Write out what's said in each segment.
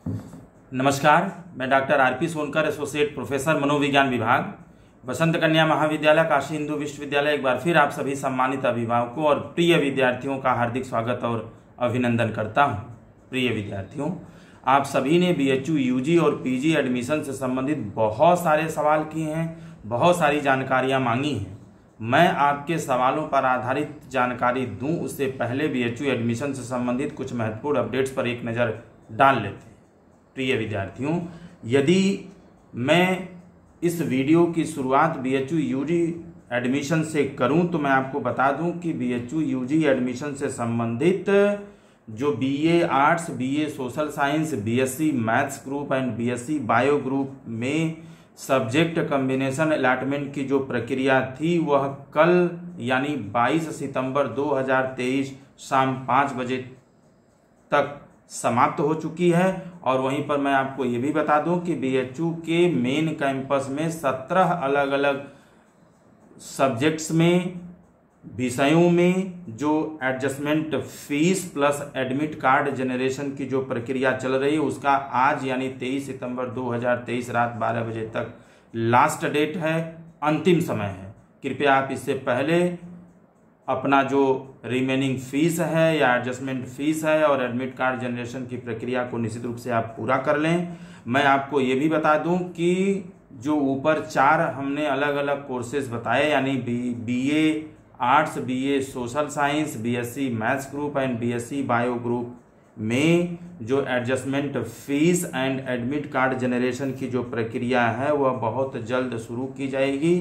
नमस्कार, मैं doctor RP Sonkar, associate professor मनोविज्ञान विभाग, बसंत कन्या महाविद्यालय काशी हिंदू विश्वविद्यालय। एक बार फिर आप सभी सम्मानित अभिभावकों और प्रिय विद्यार्थियों का हार्दिक स्वागत और अभिनंदन करता हूं। प्रिय विद्यार्थियों, आप सभी ने बीएचयू यूजी और पीजी एडमिशन से संबंधित बहुत सारे सवाल किए हैं, बहुत सारी जानकारियां मांगी हैं। मैं आपके सवालों पर आधारित जानकारी दूं उससे पहले बीएचयू एडमिशन से संबंधित कुछ महत्वपूर्ण अपडेट्स पर एक नज़र डाल लेते हैं। प्रिय विद्यार्थियों, यदि मैं इस वीडियो की शुरुआत बीएचयू यूजी एडमिशन से करूं तो मैं आपको बता दूं कि बीएचयू यूजी एडमिशन से संबंधित जो BA arts, BA social science, BSc maths group and BSc bio group में सब्जेक्ट कॉम्बिनेशन अलॉटमेंट की जो प्रक्रिया थी वह कल यानी 22 सितंबर 2023 शाम 5 बजे तक समाप्त हो चुकी है। और वहीं पर मैं आपको ये भी बता दूं कि बीएचयू के मेन कैंपस में 17 अलग अलग सब्जेक्ट्स में, विषयों में जो adjustment fees plus admit card generation की जो प्रक्रिया चल रही है उसका आज यानी 23 सितंबर 2023 रात 12 बजे तक लास्ट डेट है, अंतिम समय है। कृपया आप इससे पहले अपना जो रिमेनिंग फीस है या एडजस्टमेंट फीस है और एडमिट कार्ड जनरेशन की प्रक्रिया को निश्चित रूप से आप पूरा कर लें। मैं आपको ये भी बता दूं कि जो ऊपर 4 हमने अलग अलग कोर्सेज बताए यानी BA arts, BA social science, BSc maths group and BSc bio group में जो adjustment fees and admit card generation की जो प्रक्रिया है वह बहुत जल्द शुरू की जाएगी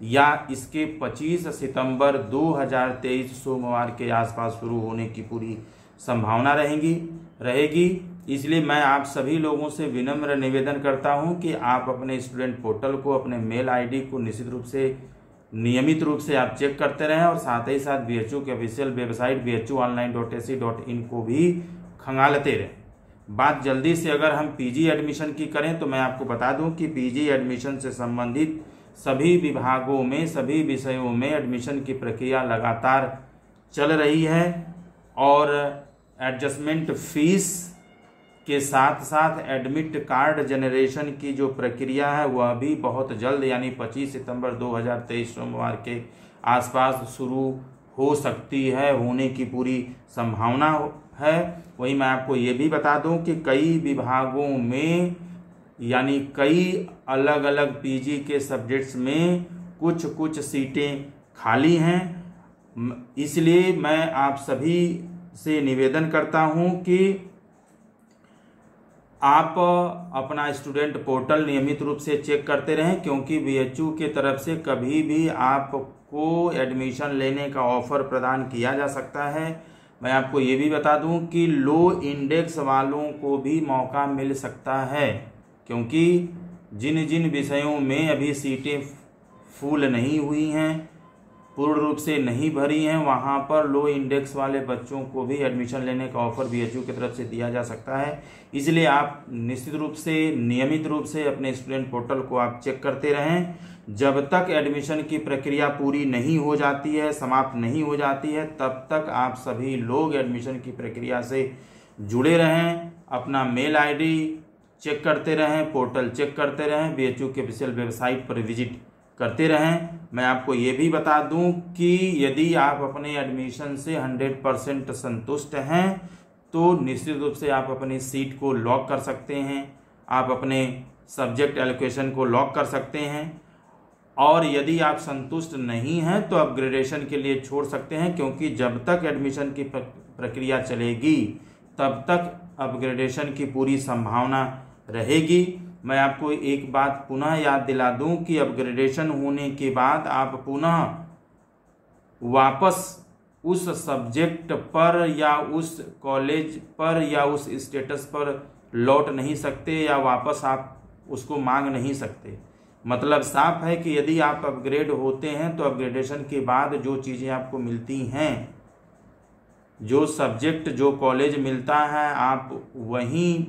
या इसके 25 सितंबर 2023 सोमवार के आसपास शुरू होने की पूरी संभावना रहेगी। इसलिए मैं आप सभी लोगों से विनम्र निवेदन करता हूं कि आप अपने स्टूडेंट पोर्टल को, अपने मेल आईडी को निश्चित रूप से नियमित रूप से आप चेक करते रहें और साथ ही साथ बीएचयू के ऑफिशियल वेबसाइट bhuonline.ac.in को भी खंगालते रहें। बात जल्दी से अगर हम पीजी एडमिशन की करें तो मैं आपको बता दूं कि पीजी एडमिशन से संबंधित सभी विभागों में, सभी विषयों में एडमिशन की प्रक्रिया लगातार चल रही है और एडजस्टमेंट फीस के साथ साथ एडमिट कार्ड जनरेशन की जो प्रक्रिया है वह भी बहुत जल्द यानी 25 सितंबर 2023 सोमवार के आसपास शुरू हो सकती है, होने की पूरी संभावना है। वहीं मैं आपको ये भी बता दूं कि कई विभागों में यानी कई अलग अलग पीजी के सब्जेक्ट्स में कुछ सीटें खाली हैं। इसलिए मैं आप सभी से निवेदन करता हूं कि आप अपना स्टूडेंट पोर्टल नियमित रूप से चेक करते रहें, क्योंकि बीएचयू के तरफ से कभी भी आपको एडमिशन लेने का ऑफर प्रदान किया जा सकता है। मैं आपको ये भी बता दूं कि लो इंडेक्स वालों को भी मौका मिल सकता है, क्योंकि जिन जिन विषयों में अभी सीटें फुल नहीं हुई हैं, पूर्ण रूप से नहीं भरी हैं, वहां पर लो इंडेक्स वाले बच्चों को भी एडमिशन लेने का ऑफर बीएचयू की तरफ से दिया जा सकता है। इसलिए आप निश्चित रूप से, नियमित रूप से अपने स्टूडेंट पोर्टल को आप चेक करते रहें। जब तक एडमिशन की प्रक्रिया पूरी नहीं हो जाती है, समाप्त नहीं हो जाती है, तब तक आप सभी लोग एडमिशन की प्रक्रिया से जुड़े रहें। अपना मेल आईडी चेक करते रहें, पोर्टल चेक करते रहें, बीएचयू के ऑफिशियल वेबसाइट पर विजिट करते रहें। मैं आपको ये भी बता दूं कि यदि आप अपने एडमिशन से 100% संतुष्ट हैं तो निश्चित रूप से आप अपनी सीट को लॉक कर सकते हैं, आप अपने सब्जेक्ट एलोकेशन को लॉक कर सकते हैं। और यदि आप संतुष्ट नहीं हैं तो अपग्रेडेशन के लिए छोड़ सकते हैं, क्योंकि जब तक एडमिशन की प्रक्रिया चलेगी तब तक अपग्रेडेशन की पूरी संभावना रहेगी। मैं आपको एक बात पुनः याद दिला दूं कि अपग्रेडेशन होने के बाद आप पुनः वापस उस सब्जेक्ट पर या उस कॉलेज पर या उस स्टेटस पर लौट नहीं सकते या वापस आप उसको मांग नहीं सकते। मतलब साफ है कि यदि आप अपग्रेड होते हैं तो अपग्रेडेशन के बाद जो चीज़ें आपको मिलती हैं, जो सब्जेक्ट, जो कॉलेज मिलता है, आप वहीं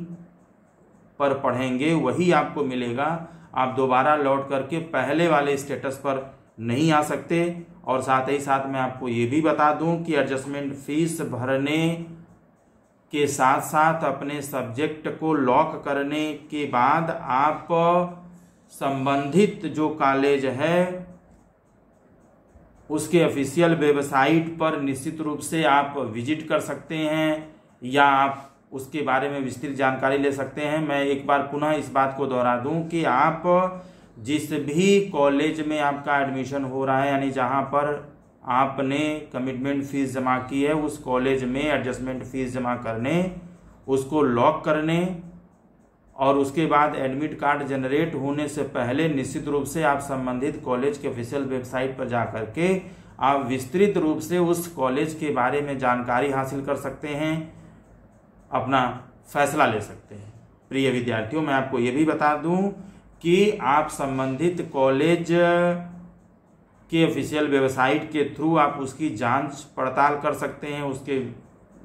पर पढ़ेंगे, वही आपको मिलेगा। आप दोबारा लौट करके पहले वाले स्टेटस पर नहीं आ सकते। और साथ ही साथ मैं आपको ये भी बता दूं कि एडजस्टमेंट फीस भरने के साथ साथ अपने सब्जेक्ट को लॉक करने के बाद आप संबंधित जो कॉलेज है उसके ऑफिशियल वेबसाइट पर निश्चित रूप से आप विजिट कर सकते हैं या आप उसके बारे में विस्तृत जानकारी ले सकते हैं। मैं एक बार पुनः इस बात को दोहरा दूं कि आप जिस भी कॉलेज में आपका एडमिशन हो रहा है, यानी जहां पर आपने कमिटमेंट फीस जमा की है, उस कॉलेज में एडजस्टमेंट फीस जमा करने, उसको लॉक करने और उसके बाद एडमिट कार्ड जनरेट होने से पहले निश्चित रूप से आप संबंधित कॉलेज के ऑफिशियल वेबसाइट पर जा करके आप विस्तृत रूप से उस कॉलेज के बारे में जानकारी हासिल कर सकते हैं, अपना फैसला ले सकते हैं। प्रिय विद्यार्थियों, मैं आपको ये भी बता दूं कि आप संबंधित कॉलेज के ऑफिशियल वेबसाइट के थ्रू आप उसकी जांच पड़ताल कर सकते हैं, उसके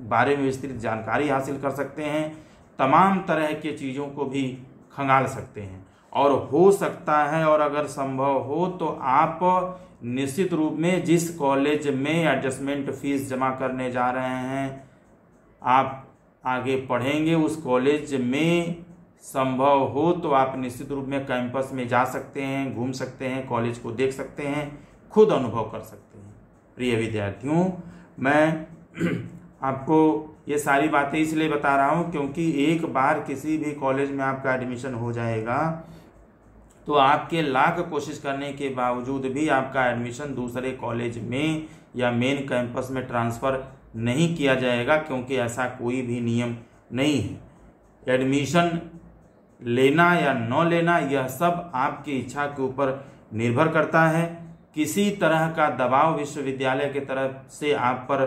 बारे में विस्तृत जानकारी हासिल कर सकते हैं, तमाम तरह के चीज़ों को भी खंगाल सकते हैं। और हो सकता है और अगर संभव हो तो आप निश्चित रूप में जिस कॉलेज में एडजस्टमेंट फीस जमा करने जा रहे हैं, आप आगे पढ़ेंगे, उस कॉलेज में संभव हो तो आप निश्चित रूप में कैंपस में जा सकते हैं, घूम सकते हैं, कॉलेज को देख सकते हैं, खुद अनुभव कर सकते हैं। प्रिय विद्यार्थियों, मैं आपको ये सारी बातें इसलिए बता रहा हूँ क्योंकि एक बार किसी भी कॉलेज में आपका एडमिशन हो जाएगा तो आपके लाख कोशिश करने के बावजूद भी आपका एडमिशन दूसरे कॉलेज में या मेन कैंपस में ट्रांसफ़र नहीं किया जाएगा, क्योंकि ऐसा कोई भी नियम नहीं है। एडमिशन लेना या न लेना यह सब आपकी इच्छा के ऊपर निर्भर करता है। किसी तरह का दबाव विश्वविद्यालय की तरफ से आप पर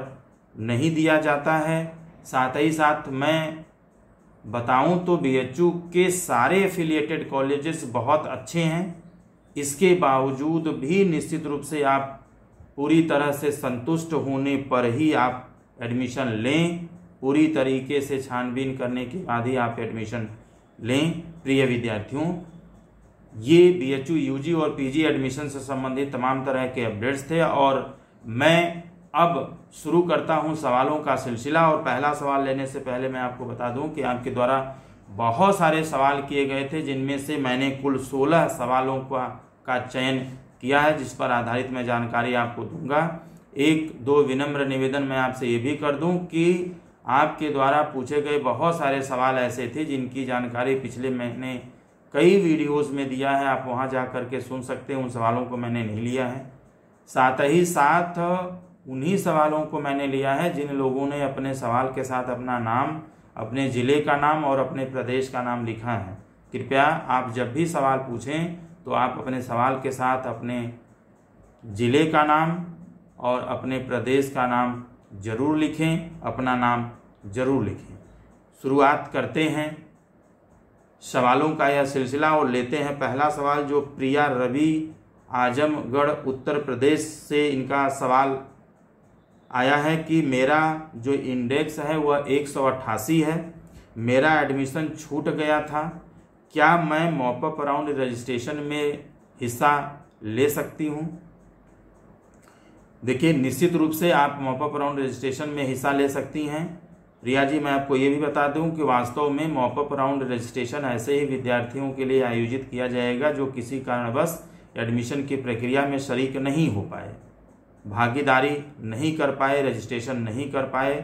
नहीं दिया जाता है। साथ ही साथ मैं बताऊं तो बीएचयू के सारे एफिलिएटेड कॉलेजेस बहुत अच्छे हैं, इसके बावजूद भी निश्चित रूप से आप पूरी तरह से संतुष्ट होने पर ही आप एडमिशन लें, पूरी तरीके से छानबीन करने के बाद ही आप एडमिशन लें। प्रिय विद्यार्थियों, ये बीएचयू यूजी और पीजी एडमिशन से संबंधित तमाम तरह के अपडेट्स थे और मैं अब शुरू करता हूं सवालों का सिलसिला। और पहला सवाल लेने से पहले मैं आपको बता दूं कि आपके द्वारा बहुत सारे सवाल किए गए थे, जिनमें से मैंने कुल 16 सवालों का चयन किया है, जिस पर आधारित मैं जानकारी आपको दूंगा। एक दो विनम्र निवेदन मैं आपसे ये भी कर दूं कि आपके द्वारा पूछे गए बहुत सारे सवाल ऐसे थे जिनकी जानकारी पिछले मैंने कई वीडियोज़ में दिया है, आप वहाँ जा कर के सुन सकते हैं। उन सवालों को मैंने नहीं लिया है। साथ ही साथ उन्हीं सवालों को मैंने लिया है जिन लोगों ने अपने सवाल के साथ अपना नाम, अपने ज़िले का नाम और अपने प्रदेश का नाम लिखा है। कृपया आप जब भी सवाल पूछें तो आप अपने सवाल के साथ अपने ज़िले का नाम और अपने प्रदेश का नाम जरूर लिखें, अपना नाम जरूर लिखें। शुरुआत करते हैं सवालों का यह सिलसिला और लेते हैं पहला सवाल, जो प्रिया रवि आजमगढ़ उत्तर प्रदेश से इनका सवाल आया है कि मेरा जो इंडेक्स है वह 188 है, मेरा एडमिशन छूट गया था, क्या मैं मॉपअप राउंड रजिस्ट्रेशन में हिस्सा ले सकती हूं? देखिए, निश्चित रूप से आप मॉपअप राउंड रजिस्ट्रेशन में हिस्सा ले सकती हैं। रिया जी, मैं आपको ये भी बता दूं कि वास्तव में मॉपअप राउंड रजिस्ट्रेशन ऐसे ही विद्यार्थियों के लिए आयोजित किया जाएगा जो किसी कारणवश एडमिशन की प्रक्रिया में शरीक नहीं हो पाए, भागीदारी नहीं कर पाए, रजिस्ट्रेशन नहीं कर पाए।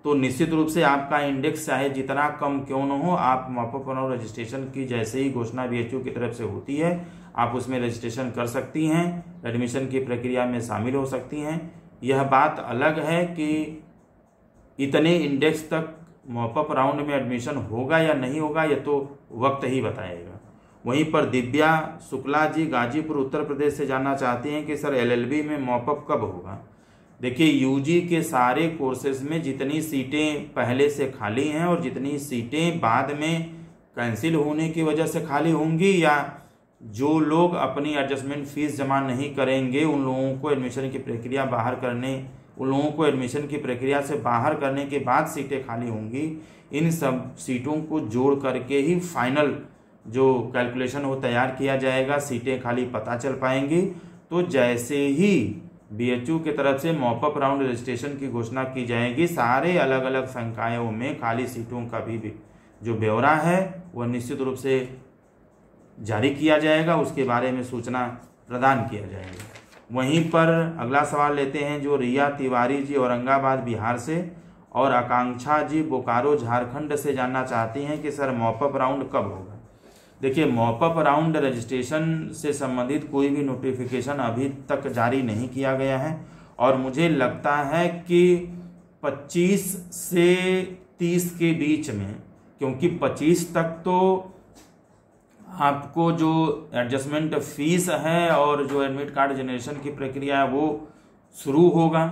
तो निश्चित रूप से आपका इंडेक्स चाहे जितना कम क्यों न हो, आप मॉपअप राउंड रजिस्ट्रेशन की जैसे ही घोषणा बीएचयू की तरफ से होती है आप उसमें रजिस्ट्रेशन कर सकती हैं, एडमिशन की प्रक्रिया में शामिल हो सकती हैं। यह बात अलग है कि इतने इंडेक्स तक मॉपअप राउंड में एडमिशन होगा या नहीं होगा, यह तो वक्त ही बताएगा। वहीं पर दिव्या शुक्ला जी गाजीपुर उत्तर प्रदेश से जानना चाहते हैं कि सर एलएलबी में मॉपअप कब होगा? देखिए, यूजी के सारे कोर्सेज में जितनी सीटें पहले से खाली हैं और जितनी सीटें बाद में कैंसिल होने की वजह से खाली होंगी या जो लोग अपनी एडजस्टमेंट फीस जमा नहीं करेंगे उन लोगों को एडमिशन की प्रक्रिया एडमिशन की प्रक्रिया से बाहर करने के बाद सीटें खाली होंगी, इन सब सीटों को जोड़ करके ही फाइनल जो कैलकुलेशन वो तैयार किया जाएगा, सीटें खाली पता चल पाएंगी। तो जैसे ही बीएचयू की तरफ से मॉपअप राउंड रजिस्ट्रेशन की घोषणा की जाएगी। सारे अलग अलग संकायों में खाली सीटों का भी जो ब्यौरा है वह निश्चित रूप से जारी किया जाएगा, उसके बारे में सूचना प्रदान किया जाएगा। वहीं पर अगला सवाल लेते हैं जो रिया तिवारी जी औरंगाबाद बिहार से और आकांक्षा जी बोकारो झारखंड से जानना चाहती हैं कि सर मॉपअप राउंड कब होगा। देखिए, मॉपअप राउंड रजिस्ट्रेशन से संबंधित कोई भी नोटिफिकेशन अभी तक जारी नहीं किया गया है और मुझे लगता है कि 25 से 30 के बीच में, क्योंकि 25 तक तो आपको जो एडजस्टमेंट फीस है और जो एडमिट कार्ड जनरेशन की प्रक्रिया है वो शुरू होगा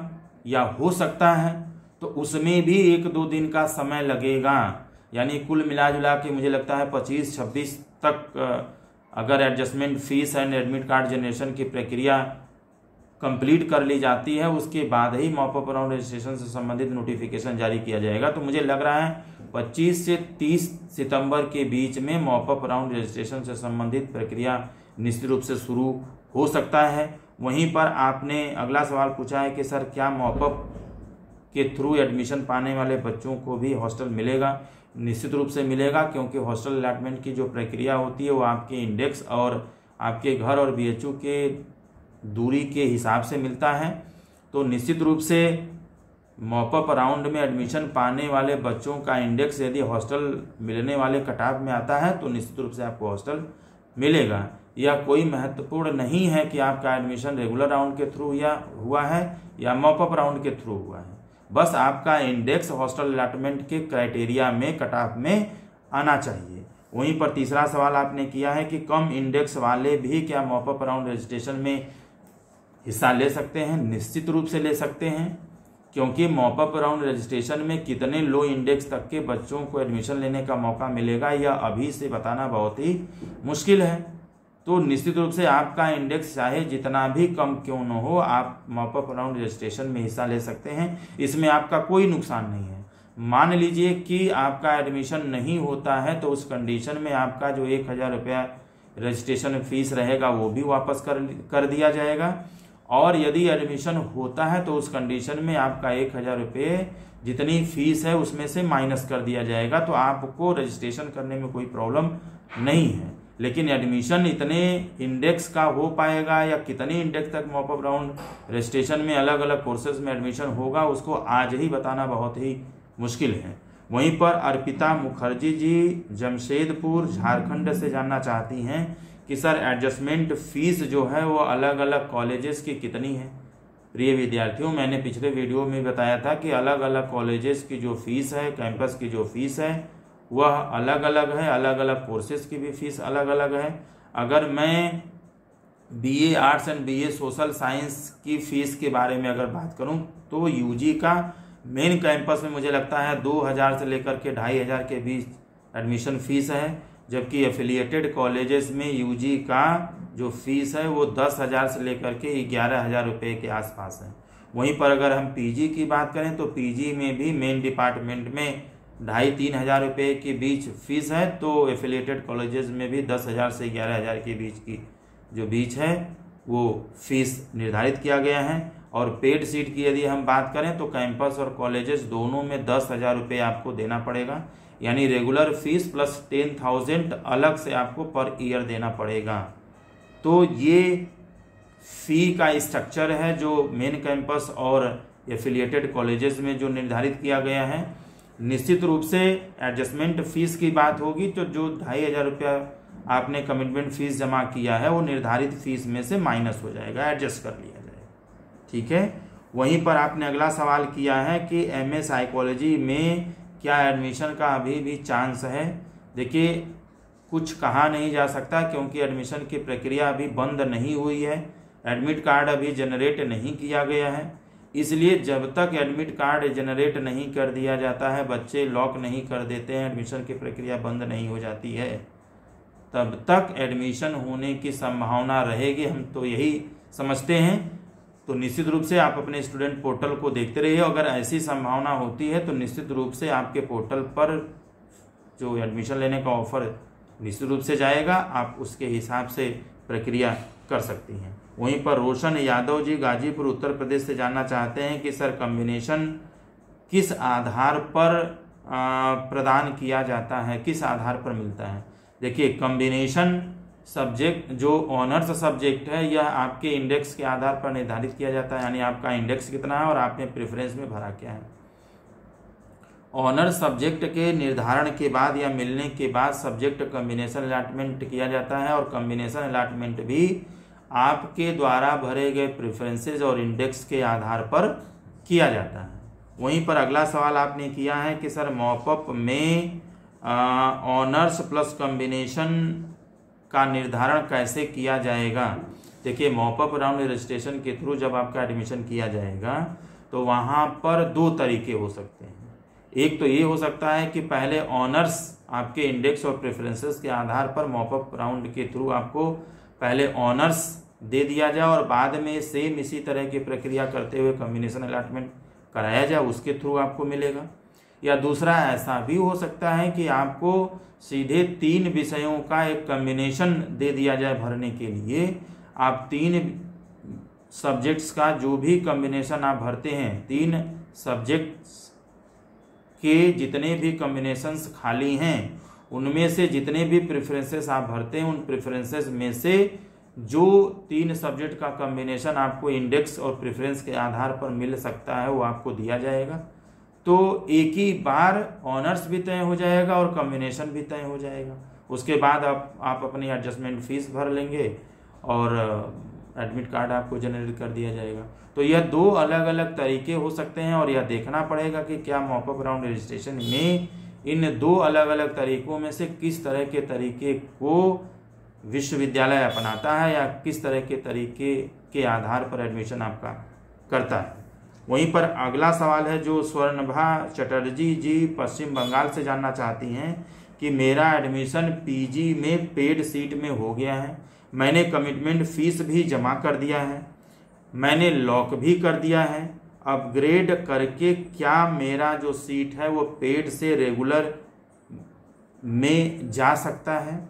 या हो सकता है, तो उसमें भी 1-2 दिन का समय लगेगा। यानी कुल मिला जुला के मुझे लगता है 25-26 तक अगर adjustment fees and admit card generation की प्रक्रिया कंप्लीट कर ली जाती है, उसके बाद ही मॉपअप राउंड रजिस्ट्रेशन से संबंधित नोटिफिकेशन जारी किया जाएगा। तो मुझे लग रहा है 25 से 30 सितंबर के बीच में मॉपअप राउंड रजिस्ट्रेशन से संबंधित प्रक्रिया निश्चित रूप से शुरू हो सकता है। वहीं पर आपने अगला सवाल पूछा है कि सर क्या मॉपअप के थ्रू एडमिशन पाने वाले बच्चों को भी हॉस्टल मिलेगा। निश्चित रूप से मिलेगा, क्योंकि हॉस्टल अलॉटमेंट की जो प्रक्रिया होती है वो आपके इंडेक्स और आपके घर और बीएचयू के दूरी के हिसाब से मिलता है। तो निश्चित रूप से मॉपअप राउंड में एडमिशन पाने वाले बच्चों का इंडेक्स यदि हॉस्टल मिलने वाले कटाव में आता है तो निश्चित रूप से आपको हॉस्टल मिलेगा। यह कोई महत्वपूर्ण नहीं है कि आपका एडमिशन रेगुलर राउंड के थ्रू हुआ है या मॉपअप राउंड के थ्रू हुआ है, बस आपका इंडेक्स हॉस्टल अलॉटमेंट के क्राइटेरिया में कट-ऑफ में आना चाहिए। वहीं पर तीसरा सवाल आपने किया है कि कम इंडेक्स वाले भी क्या मॉपअप राउंड रजिस्ट्रेशन में हिस्सा ले सकते हैं। निश्चित रूप से ले सकते हैं, क्योंकि मॉपअप राउंड रजिस्ट्रेशन में कितने लो इंडेक्स तक के बच्चों को एडमिशन लेने का मौका मिलेगा यह अभी से बताना बहुत ही मुश्किल है। तो निश्चित रूप से आपका इंडेक्स चाहे जितना भी कम क्यों न हो, आप मॉपअप राउंड रजिस्ट्रेशन में हिस्सा ले सकते हैं, इसमें आपका कोई नुकसान नहीं है। मान लीजिए कि आपका एडमिशन नहीं होता है तो उस कंडीशन में आपका जो 1000 रुपया रजिस्ट्रेशन फीस रहेगा वो भी वापस कर दिया जाएगा, और यदि एडमिशन होता है तो उस कंडीशन में आपका 1000 रुपये जितनी फीस है उसमें से माइनस कर दिया जाएगा। तो आपको रजिस्ट्रेशन करने में कोई प्रॉब्लम नहीं है। लेकिन एडमिशन इतने इंडेक्स का हो पाएगा या कितने इंडेक्स तक मॉपअप राउंड रजिस्ट्रेशन में अलग अलग कोर्सेज में एडमिशन होगा उसको आज ही बताना बहुत ही मुश्किल है। वहीं पर अर्पिता मुखर्जी जी जमशेदपुर झारखंड से जानना चाहती हैं कि सर एडजस्टमेंट फीस जो है वो अलग अलग कॉलेजेस की कितनी है। प्रिय विद्यार्थियों, मैंने पिछले वीडियो में बताया था कि अलग अलग कॉलेजेस की जो फीस है, कैंपस की जो फीस है वह अलग अलग है, अलग अलग कोर्सेज की भी फीस अलग अलग है। अगर मैं BA arts and BA social science की फीस के बारे में अगर बात करूं तो यूजी का मेन कैंपस में मुझे लगता है 2000 से लेकर के 2500 के बीच एडमिशन फीस है, जबकि एफिलिएटेड कॉलेजेस में यूजी का जो फीस है वो 10,000 से लेकर के 11,000 रुपये के आसपास है। वहीं पर अगर हम पीजी की बात करें तो पीजी में भी मेन डिपार्टमेंट में 2,500-3 हज़ार रुपये के बीच फीस है, तो एफिलिएटेड कॉलेजेस में भी 10,000 से 11,000 के बीच की जो बीच है वो फीस निर्धारित किया गया है। और पेड सीट की यदि हम बात करें तो कैंपस और कॉलेजेस दोनों में 10,000 रुपये आपको देना पड़ेगा, यानी रेगुलर फीस प्लस 10,000 अलग से आपको पर ईयर देना पड़ेगा। तो ये फी का स्ट्रक्चर है जो मेन कैंपस और एफिलिएटेड कॉलेजेस में जो निर्धारित किया गया है। निश्चित रूप से एडजस्टमेंट फीस की बात होगी तो जो 2,500 रुपया आपने कमिटमेंट फीस जमा किया है वो निर्धारित फीस में से माइनस हो जाएगा, एडजस्ट कर लिया जाएगा। ठीक है। वहीं पर आपने अगला सवाल किया है कि एमए साइकोलॉजी में क्या एडमिशन का अभी भी चांस है। देखिए, कुछ कहा नहीं जा सकता क्योंकि एडमिशन की प्रक्रिया अभी बंद नहीं हुई है, एडमिट कार्ड अभी जनरेट नहीं किया गया है। इसलिए जब तक एडमिट कार्ड जनरेट नहीं कर दिया जाता है, बच्चे लॉक नहीं कर देते हैं, एडमिशन की प्रक्रिया बंद नहीं हो जाती है, तब तक एडमिशन होने की संभावना रहेगी, हम तो यही समझते हैं। तो निश्चित रूप से आप अपने स्टूडेंट पोर्टल को देखते रहिए। अगर ऐसी संभावना होती है तो निश्चित रूप से आपके पोर्टल पर जो एडमिशन लेने का ऑफर निश्चित रूप से जाएगा, आप उसके हिसाब से प्रक्रिया कर सकती हैं। वहीं पर रोशन यादव जी गाजीपुर उत्तर प्रदेश से जानना चाहते हैं कि सर कम्बिनेशन किस आधार पर प्रदान किया जाता है, किस आधार पर मिलता है। देखिए कम्बिनेशन सब्जेक्ट जो ऑनर्स सब्जेक्ट है यह आपके इंडेक्स के आधार पर निर्धारित किया जाता है, यानी आपका इंडेक्स कितना है और आपने प्रेफरेंस में भरा क्या है। ऑनर्स सब्जेक्ट के निर्धारण के बाद या मिलने के बाद सब्जेक्ट कम्बिनेशन अलॉटमेंट किया जाता है और कम्बिनेशन अलॉटमेंट भी आपके द्वारा भरे गए प्रेफरेंसेज और इंडेक्स के आधार पर किया जाता है। वहीं पर अगला सवाल आपने किया है कि सर मॉपअप में ऑनर्स प्लस कम्बिनेशन का निर्धारण कैसे किया जाएगा। देखिए मॉपअप राउंड रजिस्ट्रेशन के थ्रू जब आपका एडमिशन किया जाएगा तो वहाँ पर दो तरीके हो सकते हैं। एक तो ये हो सकता है कि पहले ऑनर्स आपके इंडेक्स और प्रेफरेंसेस के आधार पर मॉपअप राउंड के थ्रू आपको पहले ऑनर्स दे दिया जाए और बाद में सेम इसी तरह की प्रक्रिया करते हुए कम्बिनेशन अलॉटमेंट कराया जाए, उसके थ्रू आपको मिलेगा। या दूसरा ऐसा भी हो सकता है कि आपको सीधे 3 विषयों का एक कम्बिनेशन दे दिया जाए भरने के लिए। आप 3 सब्जेक्ट्स का जो भी कम्बिनेशन आप भरते हैं, 3 सब्जेक्ट्स के जितने भी कम्बिनेशंस खाली हैं उनमें से जितने भी प्रेफरेंसेस आप भरते हैं उन प्रेफरेंसेस में से जो 3 सब्जेक्ट का कम्बिनेशन आपको इंडेक्स और प्रेफरेंस के आधार पर मिल सकता है वो आपको दिया जाएगा। तो एक ही बार ऑनर्स भी तय हो जाएगा और कम्बिनेशन भी तय हो जाएगा। उसके बाद आप अपनी एडजस्टमेंट फीस भर लेंगे और एडमिट कार्ड आपको जनरेट कर दिया जाएगा। तो यह 2 अलग अलग तरीके हो सकते हैं और यह देखना पड़ेगा कि क्या मॉपअप राउंड रजिस्ट्रेशन में इन 2 अलग अलग तरीकों में से किस तरह के तरीके को विश्वविद्यालय अपनाता है या किस तरह के तरीके के आधार पर एडमिशन आपका करता है। वहीं पर अगला सवाल है जो स्वर्णभा चटर्जी जी पश्चिम बंगाल से जानना चाहती हैं कि मेरा एडमिशन पीजी में पेड सीट में हो गया है, मैंने कमिटमेंट फीस भी जमा कर दिया है, मैंने लॉक भी कर दिया है, अपग्रेड करके क्या मेरा जो सीट है वो पेड से रेगुलर में जा सकता है।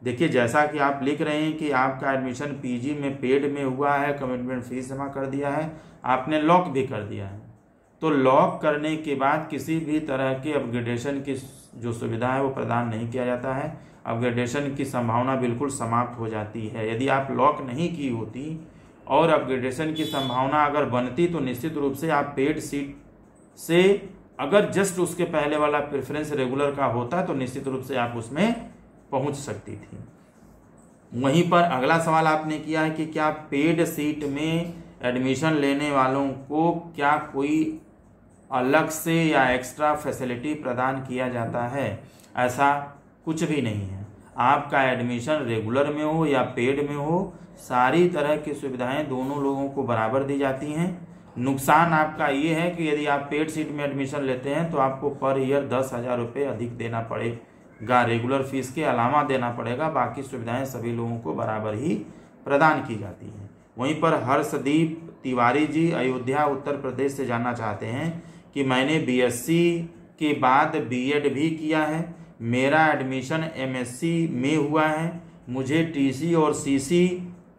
देखिए जैसा कि आप लिख रहे हैं कि आपका एडमिशन पीजी में पेड में हुआ है, कमिटमेंट फीस जमा कर दिया है, आपने लॉक भी कर दिया है, तो लॉक करने के बाद किसी भी तरह के अपग्रेडेशन की जो सुविधा है वो प्रदान नहीं किया जाता है। अपग्रेडेशन की संभावना बिल्कुल समाप्त हो जाती है। यदि आप लॉक नहीं की होती और अपग्रेडेशन की संभावना अगर बनती तो निश्चित रूप से आप पेड सीट से अगर जस्ट उसके पहले वाला प्रेफरेंस रेगुलर का होता तो निश्चित रूप से आप उसमें पहुंच सकती थी। वहीं पर अगला सवाल आपने किया है कि क्या पेड सीट में एडमिशन लेने वालों को क्या कोई अलग से या एक्स्ट्रा फैसिलिटी प्रदान किया जाता है। ऐसा कुछ भी नहीं है। आपका एडमिशन रेगुलर में हो या पेड में हो, सारी तरह की सुविधाएं दोनों लोगों को बराबर दी जाती हैं। नुकसान आपका ये है कि यदि आप पेड सीट में एडमिशन लेते हैं तो आपको पर ईयर 10,000 रुपये अधिक देना पड़ेगा, रेगुलर फीस के अलावा देना पड़ेगा। बाकी सुविधाएं सभी लोगों को बराबर ही प्रदान की जाती हैं। वहीं पर हर्षदीप तिवारी जी अयोध्या उत्तर प्रदेश से जानना चाहते हैं कि मैंने बीएससी के बाद बीएड भी किया है, मेरा एडमिशन एमएससी में हुआ है, मुझे टीसी और सीसी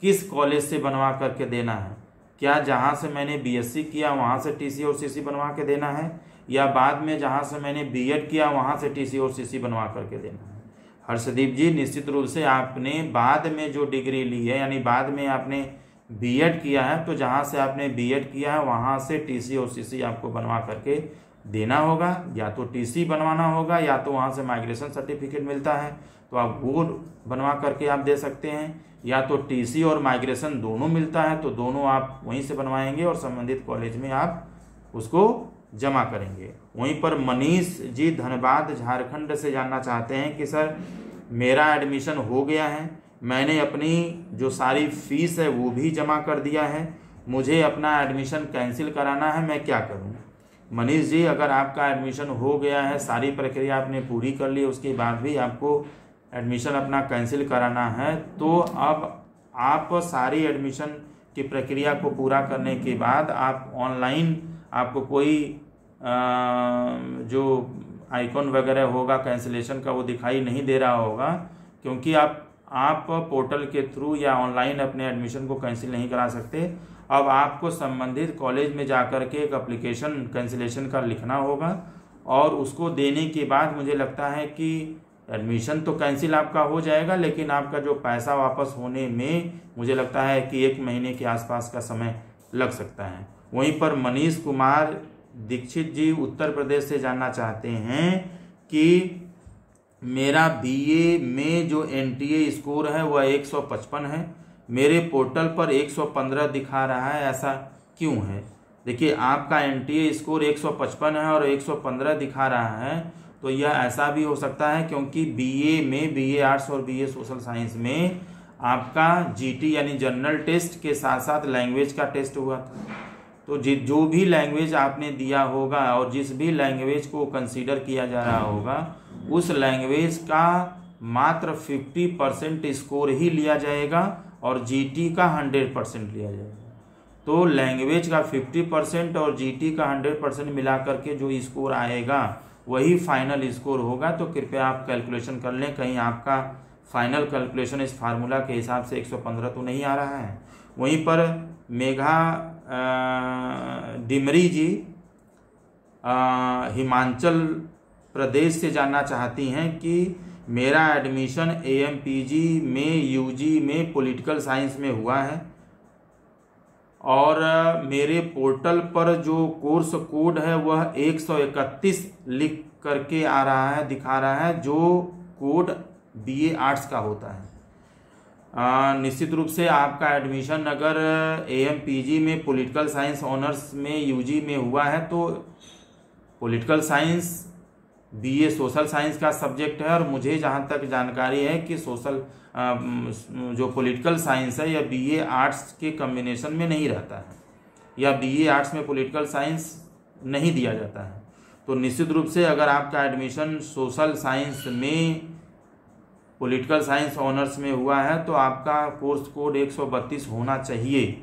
किस कॉलेज से बनवा करके देना है। क्या जहां से मैंने बीएससी किया वहां से टीसी और सीसी बनवा के देना है या बाद में जहां से मैंने बीएड किया वहां से टीसी और सीसी बनवा करके देना है। हर्षदीप जी निश्चित रूप से आपने बाद में जो डिग्री ली है यानी बाद में आपने बीएड किया है तो जहां से आपने बीएड किया है वहां से टीसी और सीसी आपको बनवा करके देना होगा। या तो टीसी बनवाना होगा या तो वहां से माइग्रेशन सर्टिफिकेट मिलता है तो आप वो बनवा करके आप दे सकते हैं, या तो टीसी और माइग्रेशन दोनों मिलता है तो दोनों आप वहीं से बनवाएंगे और संबंधित कॉलेज में आप उसको जमा करेंगे। वहीं पर मनीष जी धनबाद झारखंड से जानना चाहते हैं कि सर मेरा एडमिशन हो गया है, मैंने अपनी जो सारी फीस है वो भी जमा कर दिया है, मुझे अपना एडमिशन कैंसिल कराना है, मैं क्या करूं। मनीष जी अगर आपका एडमिशन हो गया है, सारी प्रक्रिया आपने पूरी कर ली, उसके बाद भी आपको एडमिशन अपना कैंसिल कराना है तो अब आप सारी एडमिशन की प्रक्रिया को पूरा करने के बाद आप ऑनलाइन आपको कोई जो आइकॉन वगैरह होगा कैंसिलेशन का वो दिखाई नहीं दे रहा होगा, क्योंकि आप आप पोर्टल के थ्रू या ऑनलाइन अपने एडमिशन को कैंसिल नहीं करा सकते। अब आपको संबंधित कॉलेज में जाकर के एक एप्लीकेशन कैंसिलेशन का लिखना होगा और उसको देने के बाद मुझे लगता है कि एडमिशन तो कैंसिल आपका हो जाएगा, लेकिन आपका जो पैसा वापस होने में मुझे लगता है कि 1 महीने के आसपास का समय लग सकता है। वहीं पर मनीष कुमार दीक्षित जी उत्तर प्रदेश से जानना चाहते हैं कि मेरा बीए में जो एनटीए स्कोर है वह 155 है, मेरे पोर्टल पर 115 दिखा रहा है, ऐसा क्यों है? देखिए, आपका एनटीए स्कोर 155 है और 115 दिखा रहा है, तो यह ऐसा भी हो सकता है क्योंकि बीए में, बीए आर्ट्स और बीए सोशल साइंस में आपका जीटी यानी जनरल टेस्ट के साथ साथ लैंग्वेज का टेस्ट हुआ था। तो जो भी लैंग्वेज आपने दिया होगा और जिस भी लैंग्वेज को कंसीडर किया जा रहा होगा उस लैंग्वेज का मात्र 50% स्कोर ही लिया जाएगा और जीटी का 100% लिया जाएगा। तो लैंग्वेज का 50% और जीटी का 100% मिला करके जो स्कोर आएगा वही फाइनल स्कोर होगा। तो कृपया आप कैलकुलेशन कर लें, कहीं आपका फाइनल कैलकुलेशन इस फार्मूला के हिसाब से 115 तो नहीं आ रहा है। वहीं पर मेघा डिमरी जी हिमाचल प्रदेश से जानना चाहती हैं कि मेरा एडमिशन एएमपीजी में यूजी में पॉलिटिकल साइंस में हुआ है और मेरे पोर्टल पर जो कोर्स कोड है वह 131 लिख करके आ रहा है, दिखा रहा है, जो कोड बीए आर्ट्स का होता है। निश्चित रूप से आपका एडमिशन अगर एएमपीजी में पॉलिटिकल साइंस ऑनर्स में यूजी में हुआ है तो political science BA social science का सब्जेक्ट है और मुझे जहाँ तक जानकारी है कि सोशल जो पॉलिटिकल साइंस है या बीए आर्ट्स के कॉम्बिनेशन में नहीं रहता है या बीए आर्ट्स में पॉलिटिकल साइंस नहीं दिया जाता है। तो निश्चित रूप से अगर आपका एडमिशन सोशल साइंस में पॉलिटिकल साइंस ऑनर्स में हुआ है तो आपका कोर्स कोड 132 होना चाहिए,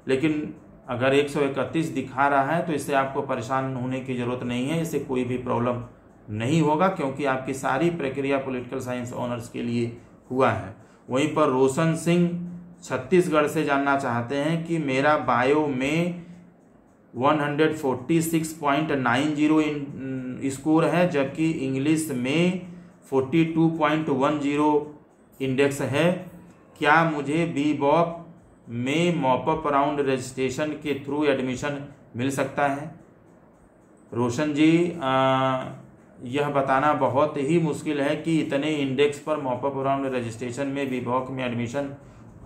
लेकिन अगर 131 दिखा रहा है तो इससे आपको परेशान होने की ज़रूरत नहीं है, इससे कोई भी प्रॉब्लम नहीं होगा क्योंकि आपकी सारी प्रक्रिया पॉलिटिकल साइंस ऑनर्स के लिए हुआ है। वहीं पर रोशन सिंह छत्तीसगढ़ से जानना चाहते हैं कि मेरा बायो में 146.90 स्कोर है जबकि इंग्लिश में 42.10 इंडेक्स है, क्या मुझे बीबॉक में मॉपअप राउंड रजिस्ट्रेशन के थ्रू एडमिशन मिल सकता है? रोशन जी, यह बताना बहुत ही मुश्किल है कि इतने इंडेक्स पर मॉपअप राउंड रजिस्ट्रेशन में बीबॉक में एडमिशन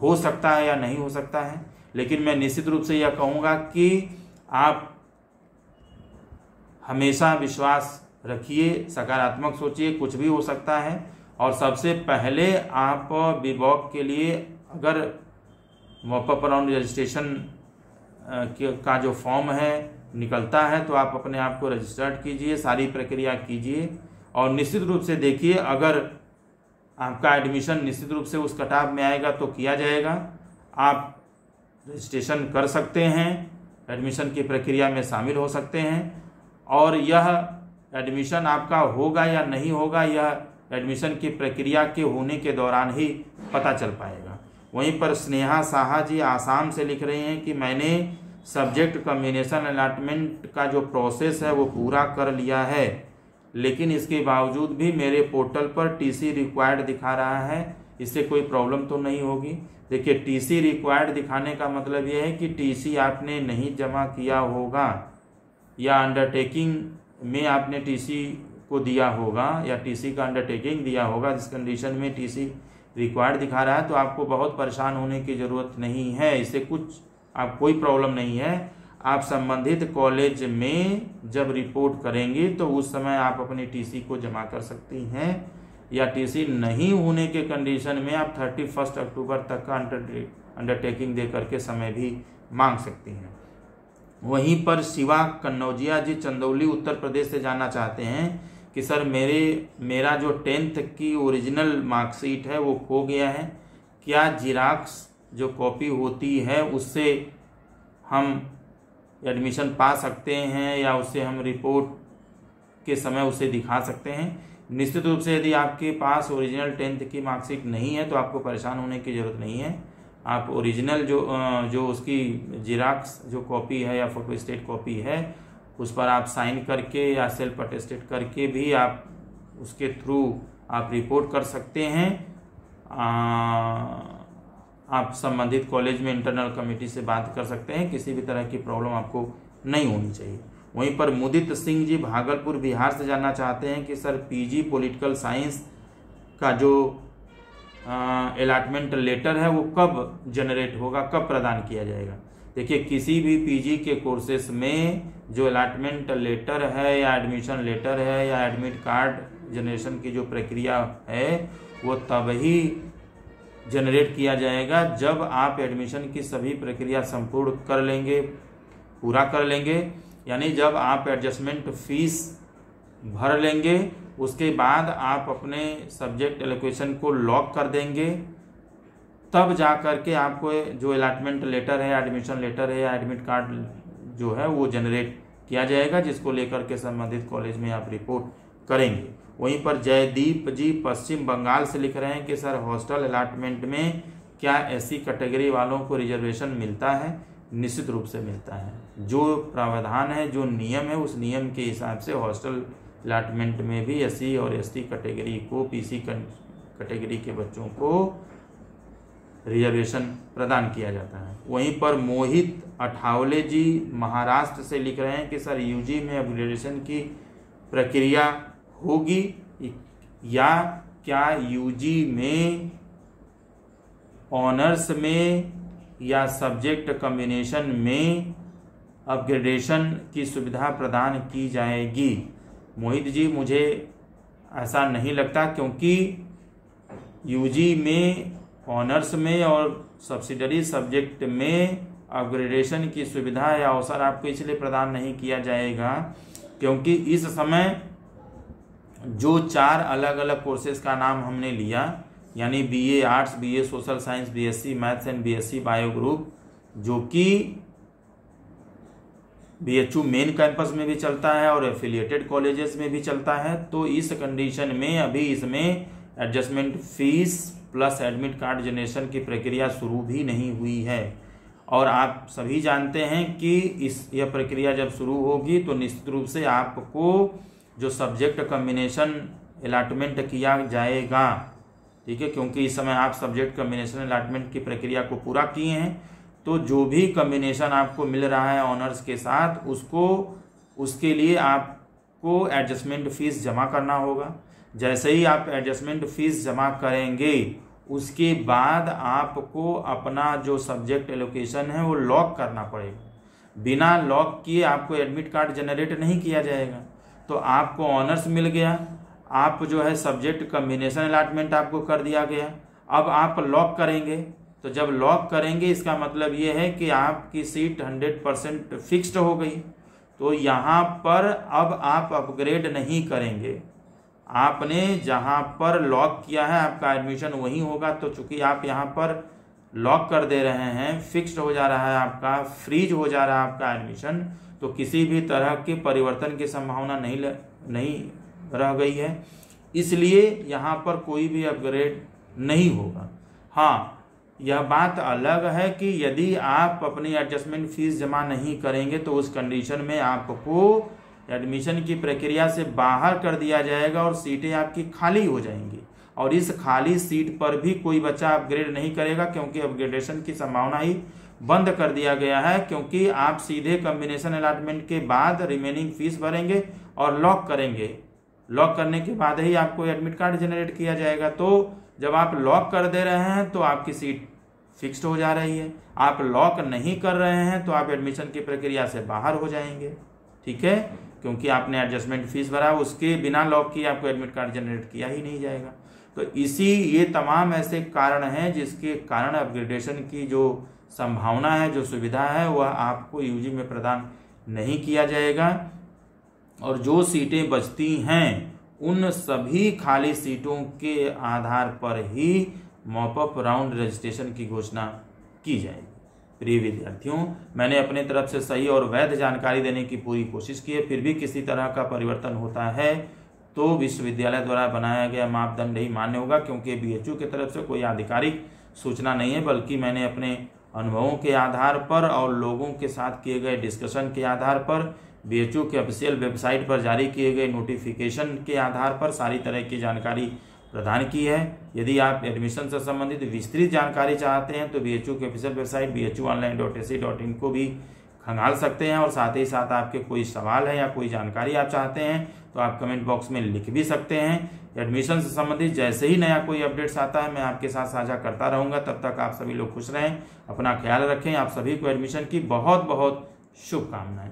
हो सकता है या नहीं हो सकता है, लेकिन मैं निश्चित रूप से यह कहूँगा कि आप हमेशा विश्वास रखिए, सकारात्मक सोचिए, कुछ भी हो सकता है। और सबसे पहले आप बीबॉक के लिए अगर मॉपअप राउंड रजिस्ट्रेशन का जो फॉर्म है निकलता है तो आप अपने आप को रजिस्टर्ड कीजिए, सारी प्रक्रिया कीजिए और निश्चित रूप से देखिए अगर आपका एडमिशन निश्चित रूप से उस कटाव में आएगा तो किया जाएगा। आप रजिस्ट्रेशन कर सकते हैं, एडमिशन की प्रक्रिया में शामिल हो सकते हैं और यह एडमिशन आपका होगा या नहीं होगा यह एडमिशन की प्रक्रिया के होने के दौरान ही पता चल पाएगा। वहीं पर स्नेहा साहा जी आसाम से लिख रही हैं कि मैंने सब्जेक्ट कॉम्बिनेशन अलॉटमेंट का जो प्रोसेस है वो पूरा कर लिया है, लेकिन इसके बावजूद भी मेरे पोर्टल पर टीसी रिक्वायर्ड दिखा रहा है, इससे कोई प्रॉब्लम तो नहीं होगी? देखिए, टीसी रिक्वायर्ड दिखाने का मतलब ये है कि टीसी आपने नहीं जमा किया होगा या अंडरटेकिंग में आपने टीसी को दिया होगा या टीसी का अंडरटेकिंग दिया होगा, जिस कंडीशन में टीसी रिक्वायर्ड दिखा रहा है तो आपको बहुत परेशान होने की ज़रूरत नहीं है, इससे कोई प्रॉब्लम नहीं है। आप संबंधित कॉलेज में जब रिपोर्ट करेंगे तो उस समय आप अपनी टीसी को जमा कर सकती हैं या टीसी नहीं होने के कंडीशन में आप 31 अक्टूबर तक का अंडरटेकिंग दे करके समय भी मांग सकती हैं। वहीं पर शिवा कन्नौजिया जी चंदौली उत्तर प्रदेश से जानना चाहते हैं कि सर मेरा जो 10th की ओरिजिनल मार्कशीट है वो खो गया है, क्या जिराक्स जो कॉपी होती है उससे हम एडमिशन पा सकते हैं या उससे हम रिपोर्ट के समय उसे दिखा सकते हैं? निश्चित रूप से यदि आपके पास ओरिजिनल 10th की मार्कशीट नहीं है तो आपको परेशान होने की ज़रूरत नहीं है। आप ओरिजिनल जो उसकी जिराक्स जो कॉपी है या फोटोस्टेट कॉपी है उस पर आप साइन करके या सेल्फ अटेस्टेड करके भी आप उसके थ्रू आप रिपोर्ट कर सकते हैं। आप संबंधित कॉलेज में इंटरनल कमेटी से बात कर सकते हैं, किसी भी तरह की प्रॉब्लम आपको नहीं होनी चाहिए। वहीं पर मुदित सिंह जी भागलपुर बिहार से जानना चाहते हैं कि सर पीजी पॉलिटिकल साइंस का जो अलॉटमेंट लेटर है वो कब जनरेट होगा, कब प्रदान किया जाएगा। देखिए, किसी भी पीजी के कोर्सेस में जो अलॉटमेंट लेटर है या एडमिशन लेटर है या एडमिट कार्ड जनरेशन की जो प्रक्रिया है वो तब ही जनरेट किया जाएगा जब आप एडमिशन की सभी प्रक्रिया संपूर्ण कर लेंगे, पूरा कर लेंगे, यानी जब आप एडजस्टमेंट फीस भर लेंगे, उसके बाद आप अपने सब्जेक्ट एलोकेशन को लॉक कर देंगे, तब जा कर के आपको जो अलॉटमेंट लेटर है, एडमिशन लेटर है या एडमिट कार्ड जो है वो जनरेट किया जाएगा, जिसको लेकर के संबंधित कॉलेज में आप रिपोर्ट करेंगे। वहीं पर जयदीप जी पश्चिम बंगाल से लिख रहे हैं कि सर हॉस्टल अलॉटमेंट में क्या एससी कैटेगरी वालों को रिजर्वेशन मिलता है? निश्चित रूप से मिलता है। जो प्रावधान है, जो नियम है, उस नियम के हिसाब से हॉस्टल अलॉटमेंट में भी एससी और एसटी कैटेगरी को, पीसी कैटेगरी के बच्चों को रिजर्वेशन प्रदान किया जाता है। वहीं पर मोहित अठावले जी महाराष्ट्र से लिख रहे हैं कि सर यूजी में अपग्रेडेशन की प्रक्रिया होगी या क्या यूजी में ऑनर्स में या सब्जेक्ट कॉम्बिनेशन में अपग्रेडेशन की सुविधा प्रदान की जाएगी? मोहित जी, मुझे ऐसा नहीं लगता, क्योंकि यूजी में ऑनर्स में और सब्सिडरी सब्जेक्ट में अपग्रेडेशन की सुविधा या अवसर आपको इसलिए प्रदान नहीं किया जाएगा क्योंकि इस समय जो 4 अलग अलग कोर्सेज का नाम हमने लिया, यानी BA arts, BA social science, BSc maths and BSc bio group, जो कि बीएचयू मेन कैंपस में भी चलता है और एफिलिएटेड कॉलेजेस में भी चलता है, तो इस कंडीशन में अभी इसमें adjustment fees plus admit card generation की प्रक्रिया शुरू भी नहीं हुई है। और आप सभी जानते हैं कि यह प्रक्रिया जब शुरू होगी तो निश्चित रूप से आपको जो सब्जेक्ट कॉम्बिनेशन अलॉटमेंट किया जाएगा, ठीक है, क्योंकि इस समय आप सब्जेक्ट कॉम्बिनेशन अलॉटमेंट की प्रक्रिया को पूरा किए हैं, तो जो भी कॉम्बिनेशन आपको मिल रहा है ऑनर्स के साथ, उसके लिए आपको एडजस्टमेंट फीस जमा करना होगा। जैसे ही आप एडजस्टमेंट फीस जमा करेंगे उसके बाद आपको अपना जो सब्जेक्ट एलोकेशन है वो लॉक करना पड़ेगा। बिना लॉक किए आपको एडमिट कार्ड जनरेट नहीं किया जाएगा। तो आपको ऑनर्स मिल गया, आप जो है सब्जेक्ट कॉम्बिनेशन अलॉटमेंट आपको कर दिया गया, अब आप लॉक करेंगे। तो जब लॉक करेंगे इसका मतलब ये है कि आपकी सीट 100% फिक्स्ड हो गई। तो यहाँ पर अब आप अपग्रेड नहीं करेंगे, आपने जहाँ पर लॉक किया है आपका एडमिशन वहीं होगा। तो चूंकि आप यहाँ पर लॉक कर दे रहे हैं, फिक्स्ड हो जा रहा है आपका, फ्रीज हो जा रहा है आपका एडमिशन, तो किसी भी तरह के परिवर्तन की संभावना नहीं रह गई है, इसलिए यहाँ पर कोई भी अपग्रेड नहीं होगा। हाँ, यह बात अलग है कि यदि आप अपनी एडजस्टमेंट फीस जमा नहीं करेंगे तो उस कंडीशन में आपको एडमिशन की प्रक्रिया से बाहर कर दिया जाएगा और सीटें आपकी खाली हो जाएंगी, और इस खाली सीट पर भी कोई बच्चा अपग्रेड नहीं करेगा क्योंकि अपग्रेडेशन की संभावना ही बंद कर दिया गया है। क्योंकि आप सीधे कॉम्बिनेशन अलॉटमेंट के बाद रिमेनिंग फीस भरेंगे और लॉक करेंगे, लॉक करने के बाद ही आपको एडमिट कार्ड जनरेट किया जाएगा। तो जब आप लॉक कर दे रहे हैं तो आपकी सीट फिक्स्ड हो जा रही है, आप लॉक नहीं कर रहे हैं तो आप एडमिशन की प्रक्रिया से बाहर हो जाएंगे, ठीक है, क्योंकि आपने एडजस्टमेंट फीस भरा, उसके बिना लॉक किए आपको एडमिट कार्ड जनरेट किया ही नहीं जाएगा। तो ये तमाम ऐसे कारण हैं जिसके कारण अपग्रेडेशन की जो संभावना है, जो सुविधा है, वह आपको यूजी में प्रदान नहीं किया जाएगा। और जो सीटें बचती हैं उन सभी खाली सीटों के आधार पर ही मॉपअप राउंड रजिस्ट्रेशन की घोषणा की जाएगी। प्रिय विद्यार्थियों, मैंने अपने तरफ से सही और वैध जानकारी देने की पूरी कोशिश की है, फिर भी किसी तरह का परिवर्तन होता है तो विश्वविद्यालय द्वारा बनाया गया मापदंड ही मान्य होगा, क्योंकि बीएचयू की तरफ से कोई आधिकारिक सूचना नहीं है, बल्कि मैंने अपने अनुभवों के आधार पर और लोगों के साथ किए गए डिस्कशन के आधार पर, बीएचयू के ऑफिशियल वेबसाइट पर जारी किए गए नोटिफिकेशन के आधार पर सारी तरह की जानकारी प्रदान की है। यदि आप एडमिशन से संबंधित विस्तृत जानकारी चाहते हैं तो बीएचयू की ऑफिशियल वेबसाइट bhuonline.ac.in को भी खंगाल सकते हैं, और साथ ही साथ आपके कोई सवाल है या कोई जानकारी आप चाहते हैं तो आप कमेंट बॉक्स में लिख भी सकते हैं। एडमिशन से संबंधित जैसे ही नया कोई अपडेट्स आता है मैं आपके साथ साझा करता रहूँगा। तब तक आप सभी लोग खुश रहें, अपना ख्याल रखें। आप सभी को एडमिशन की बहुत बहुत शुभकामनाएं।